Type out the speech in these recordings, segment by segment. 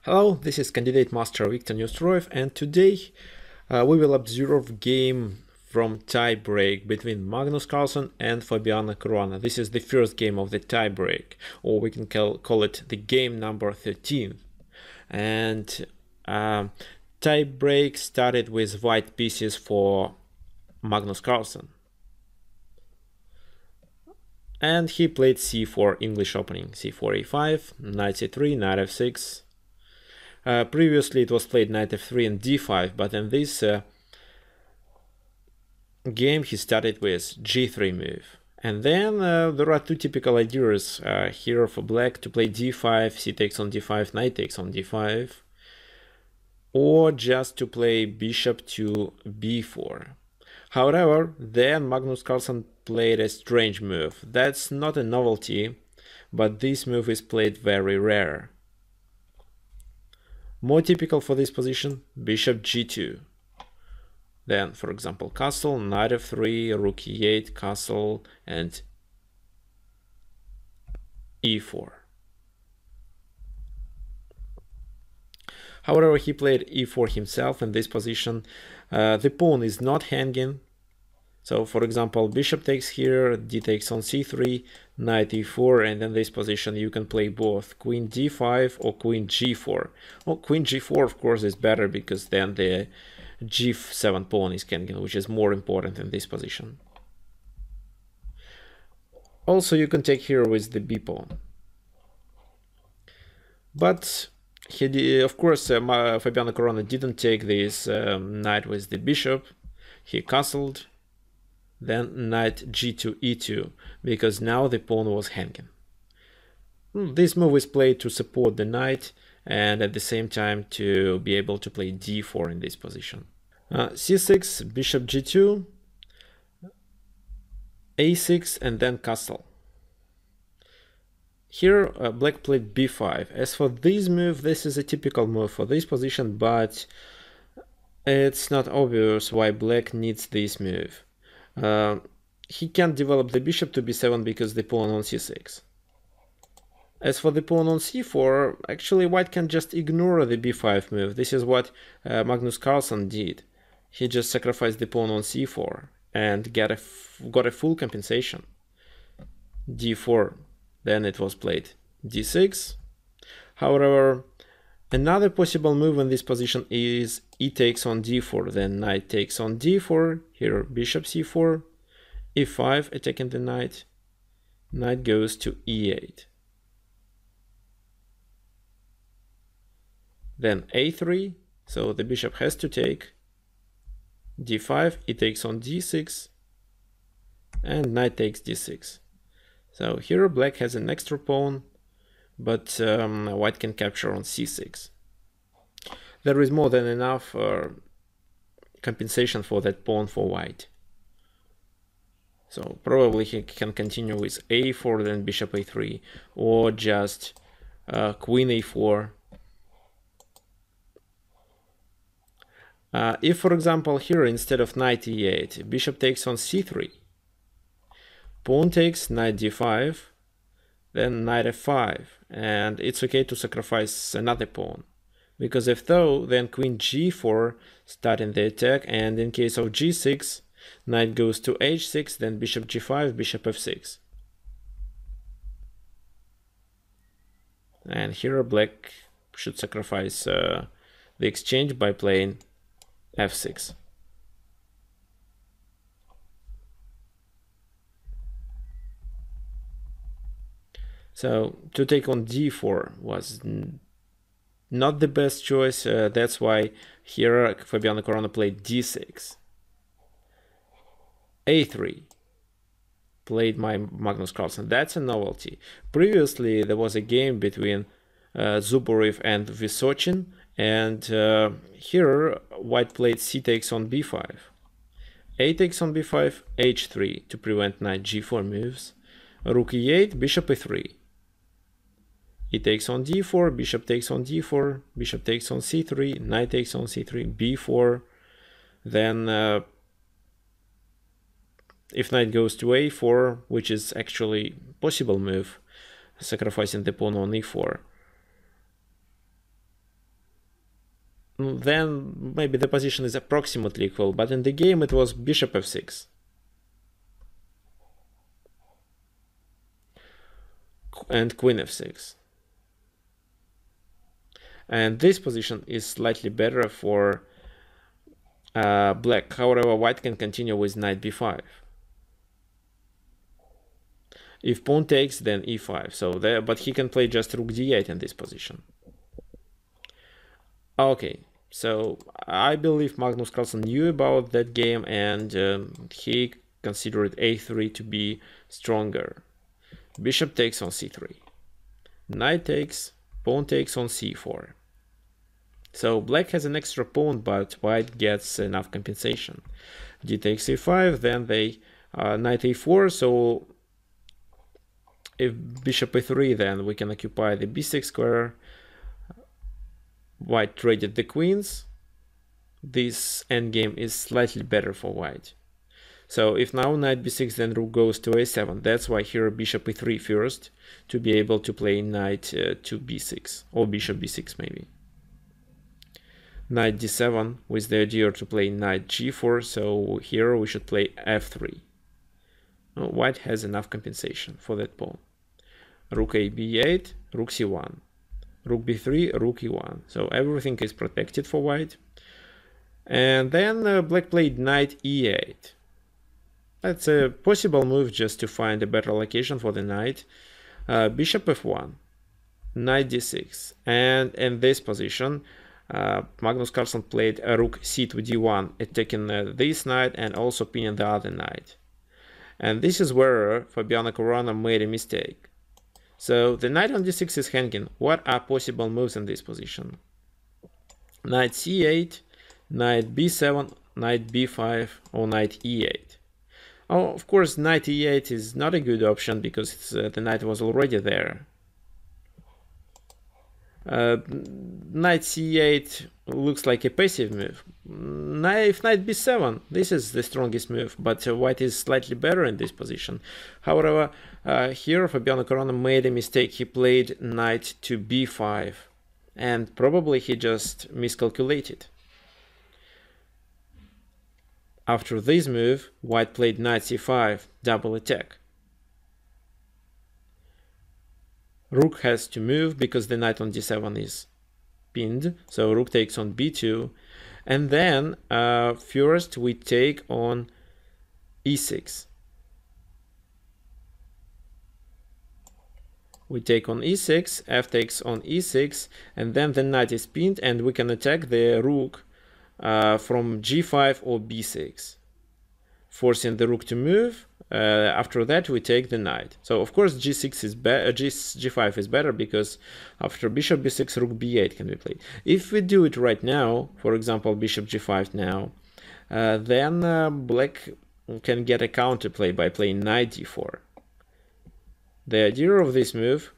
Hello, this is candidate master Viktor Neustroev, and today we will observe game from tiebreak between Magnus Carlsen and Fabiano Caruana. This is the first game of the tiebreak, or we can call it the game number 13. And tiebreak started with white pieces for Magnus Carlsen. And he played c4 English opening, c4 a5, knight c3, knight f6. Previously it was played knight f3 and d5, but in this game he started with g3 move. And then there are two typical ideas here for black to play d5, c takes on d5, knight takes on d5, or just to play bishop to b4. However, then Magnus Carlsen played a strange move. That's not a novelty, but this move is played very rare. More typical for this position, bishop g2. Then, for example, castle, knight f3, rook e8, castle, and e4. However, he played e4 himself in this position. The pawn is not hanging. So, for example, bishop takes here, d takes on c3, knight e4, and in this position you can play both queen d5 or queen g4. Well, queen g4 of course is better because then the g7 pawn is hanging, which is more important in this position. Also, you can take here with the b pawn. But of course, Fabiano Caruana didn't take this knight with the bishop. He castled. Then knight g2 e2, because now the pawn was hanging. This move is played to support the knight and at the same time to be able to play d4 in this position. c6, bishop g2, a6, and then castle. Here black played b5. As for this move, this is a typical move for this position, but it's not obvious why black needs this move. He can't develop the bishop to b7 because the pawn on c6. As for the pawn on c4, actually white can just ignore the b5 move. This is what Magnus Carlsen did. He just sacrificed the pawn on c4 and got a full compensation. d4, then it was played d6. However, another possible move in this position is e takes on d4, then knight takes on d4, here bishop c4, e5 attacking the knight, knight goes to e8. Then a3, so the bishop has to take, d5, e takes on d6, and knight takes d6. So here black has an extra pawn, but white can capture on c6. There is more than enough compensation for that pawn for white. So probably he can continue with a4, then bishop a3, or just queen a4. If, for example, here instead of knight e8, bishop takes on c3, pawn takes knight d5, then knight f5, and it's okay to sacrifice another pawn. Because if though, then queen g4 starting the attack, and in case of g6, knight goes to h6, then bishop g5, bishop f6. And here black should sacrifice the exchange by playing f6. So to take on d4 was not the best choice. That's why here Fabiano Caruana played d6. a3 played by Magnus Carlsen. That's a novelty. Previously there was a game between Zuborev and Vysochin, and here white played c takes on b5, a takes on b5, h3 to prevent knight g4 moves, rook e8, bishop e3, e takes on d4, bishop takes on d4, bishop takes on c3, knight takes on c3, b4, then if knight goes to a4, which is actually possible move, sacrificing the pawn on e4, then maybe the position is approximately equal, but in the game it was bishop f6. And queen f6. And this position is slightly better for black. However, white can continue with knight b5. If pawn takes, then e5. So there, but he can play just rook d8 in this position. Okay, so I believe Magnus Carlsen knew about that game, and he considered a3 to be stronger. Bishop takes on c3. Knight takes, pawn takes on c4. So black has an extra pawn, but white gets enough compensation. D takes e5, then they knight a4. So if bishop a3, then we can occupy the b6 square. White traded the queens. This endgame is slightly better for white. So if now knight b6, then rook goes to a7. That's why here bishop e3 first, to be able to play knight to b6, or bishop b6 maybe. Knight d7 with the idea to play knight g4, so here we should play f3. White has enough compensation for that pawn. Rook a b8, rook c1. Rook b3, rook e1. So everything is protected for white. And then black played knight e8. That's a possible move just to find a better location for the knight. Bishop f1, knight d6. And in this position, Magnus Carlsen played a rook c to d1, attacking this knight and also pinning the other knight. And this is where Fabiano Caruana made a mistake. So the knight on d6 is hanging. What are possible moves in this position? Knight c8, knight b7, knight b5, or knight e8. Oh, of course, knight e8 is not a good option because the knight was already there. Knight c8 looks like a passive move. If knight b7, this is the strongest move, but white is slightly better in this position. However, here Fabiano Caruana made a mistake. He played knight to b5, and probably he just miscalculated. After this move, white played knight c5, double attack. Rook has to move because the knight on d7 is pinned, so rook takes on b2, and then first we take on e6. We take on e6, f takes on e6, and then the knight is pinned, and we can attack the rook from g5 or b6, forcing the rook to move. After that we take the knight. So of course g6 is g5 is better because after bishop b6 rook b8 can be played. If we do it right now, for example bishop g5 now, then black can get a counterplay by playing knight d4. The idea of this move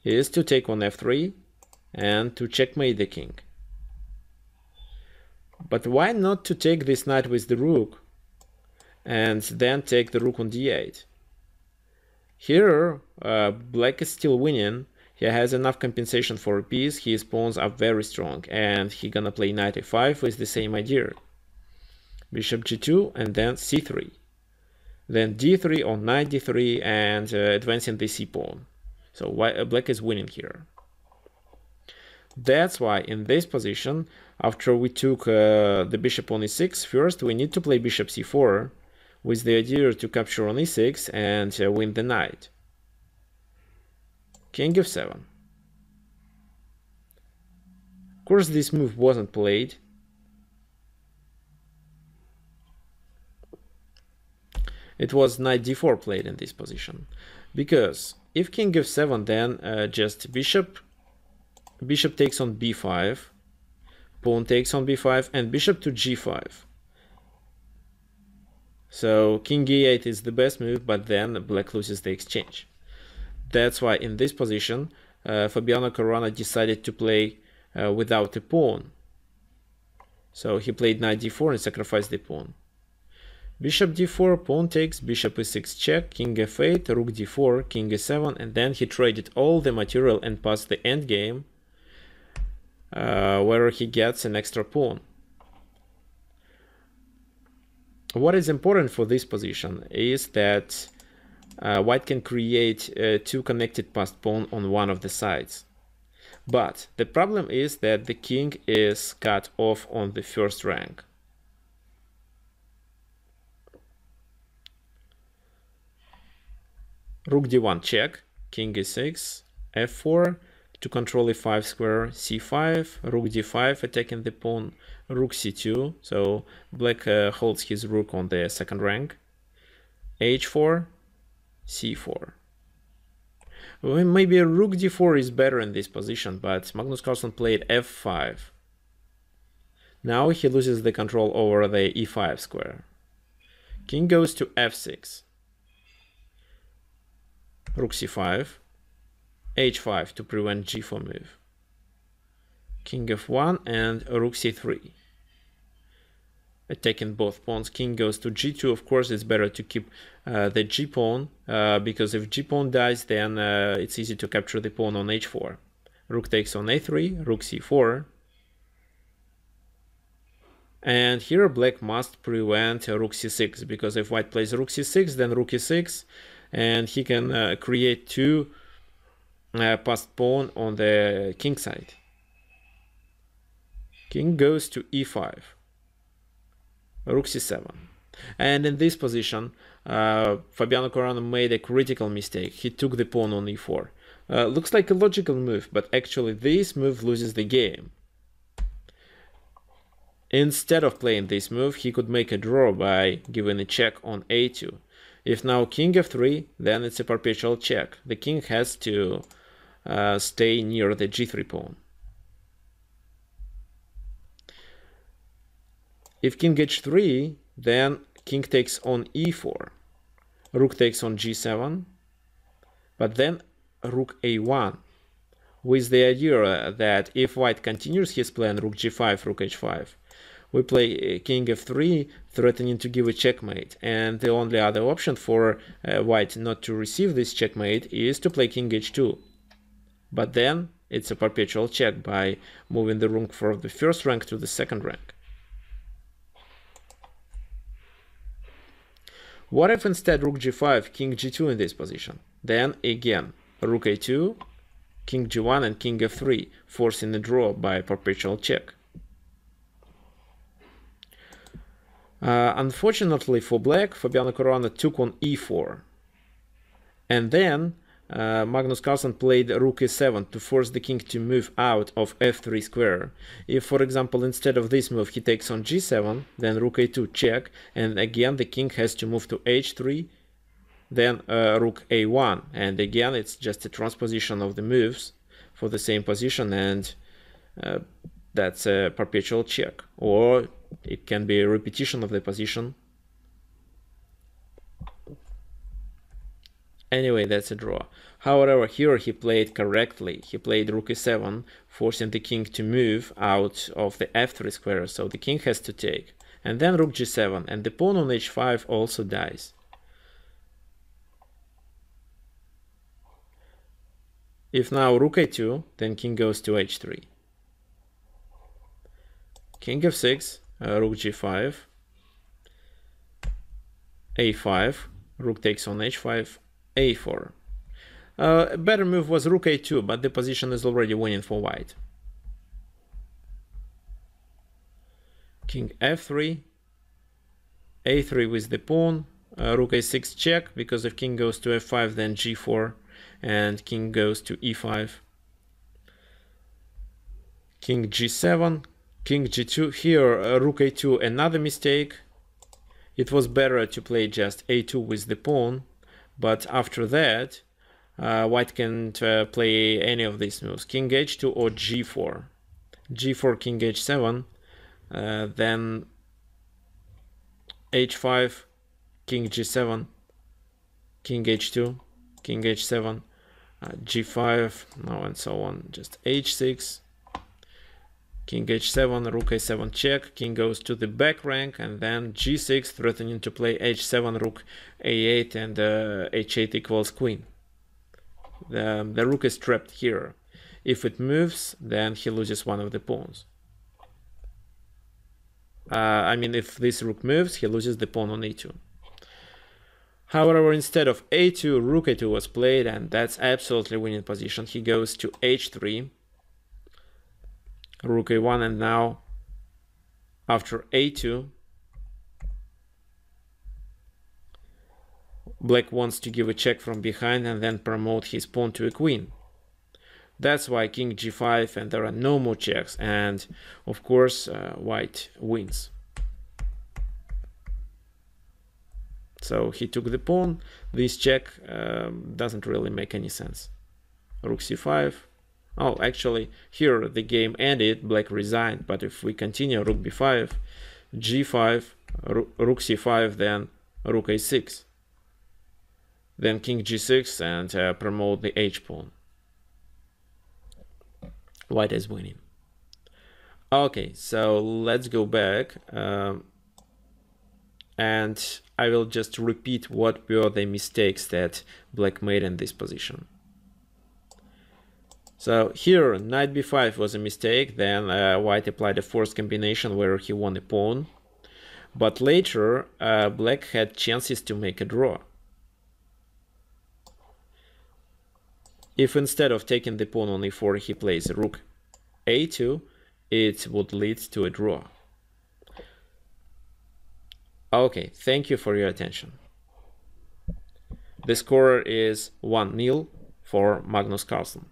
is to take on f3 and to checkmate the king. But why not to take this knight with the rook and then take the rook on d8? Here, black is still winning. He has enough compensation for a piece. His pawns are very strong, and he gonna play knight a5 with the same idea. Bishop g2 and then c3. Then d3 on knight d3 and advancing the c pawn. So black is winning here. That's why in this position, after we took the bishop on e6, first we need to play bishop c4 with the idea to capture on e6 and win the knight. King f7. Of course, this move wasn't played. It was knight d4 played in this position. Because if king f7, then just bishop takes on b5, pawn takes on b5, and bishop to g5. So king e8 is the best move, but then black loses the exchange. That's why in this position, Fabiano Caruana decided to play without a pawn. So he played knight d4 and sacrificed the pawn. Bishop d4, pawn takes, bishop e6 check, king f8, rook d4, king e7, and then he traded all the material and passed the endgame. where he gets an extra pawn. What is important for this position is that white can create two connected passed pawn on one of the sides. But the problem is that the king is cut off on the first rank. Rook d1 check, king e6, f4, to control e5 square, c5, rook d5 attacking the pawn, rook c2, so black holds his rook on the second rank, h4, c4. Well, maybe rook d4 is better in this position, but Magnus Carlsen played f5. Now he loses the control over the e5 square. King goes to f6. Rook c5, h5 to prevent g4 move. King f1 and rook c3. Attacking both pawns. King goes to g2. Of course, it's better to keep the g pawn because if g pawn dies, then it's easy to capture the pawn on h4. Rook takes on a3, rook c4. And here black must prevent rook c6, because if white plays rook c6, then rook e6, and he can create two passed pawn on the king side. King goes to e5, rook c7. And in this position, Fabiano Caruana made a critical mistake. He took the pawn on e4. Looks like a logical move, but actually this move loses the game. Instead of playing this move, he could make a draw by giving a check on a2. If now king f3, then it's a perpetual check. The king has to stay near the g3 pawn. If king h3, then king takes on e4. Rook takes on g7, but then rook a1, with the idea that if white continues his plan rook g5, rook h5, we play king f3, threatening to give a checkmate, and the only other option for white not to receive this checkmate is to play king h2. But then it's a perpetual check by moving the rook from the first rank to the second rank. What if instead rook g5, king g2 in this position? Then again, rook a2, king g1 and king f3, forcing a draw by perpetual check. Unfortunately for black, Fabiano Caruana took on e4. And then Magnus Carlsen played rook e7 to force the king to move out of f3 square. If, for example, instead of this move he takes on g7, then rook a2 check, and again the king has to move to h3, then rook a1, and again it's just a transposition of the moves for the same position, and that's a perpetual check. Or it can be a repetition of the position. Anyway, that's a draw. However, here he played correctly. He played rook e7, forcing the king to move out of the f3 square, so the king has to take. And then rook g7, and the pawn on h5 also dies. If now rook a2, then king goes to h3. King f6, rook g5, a5, rook takes on h5, a4. A better move was rook a2, but the position is already winning for white. King f3, a3 with the pawn, rook a6 check, because if king goes to f5, then g4, and king goes to e5. King g7, king g2. Here rook a2, another mistake. It was better to play just a2 with the pawn, but after that white can't play any of these moves. King h2 or g4. g4, king h7, then h5, king g7, king h2, king h7, g5, now and so on. Just h6, king h7, rook a7 check, king goes to the back rank, and then g6, threatening to play h7, rook a8, and h8 equals queen. The rook is trapped here. If it moves, then he loses one of the pawns. I mean, if this rook moves, he loses the pawn on a2. However, instead of a2, rook a2 was played, and that's absolutely winning position. He goes to h3, rook a1, and now after a2, Black wants to give a check from behind and then promote his pawn to a queen. That's why king g5, and there are no more checks, and of course white wins. So he took the pawn. This check doesn't really make any sense. Rook c5. Oh, actually, here the game ended, Black resigned, but if we continue, rook b5, g5, rook c5, then rook a6. Then king g6 and promote the h-pawn. White is winning. Okay, so let's go back and I will just repeat what were the mistakes that Black made in this position. So here knight b5 was a mistake, then White applied a forced combination where he won a pawn, but later Black had chances to make a draw. If instead of taking the pawn on e4 he plays rook a2, it would lead to a draw. Okay, thank you for your attention. The score is 1-0 for Magnus Carlsen.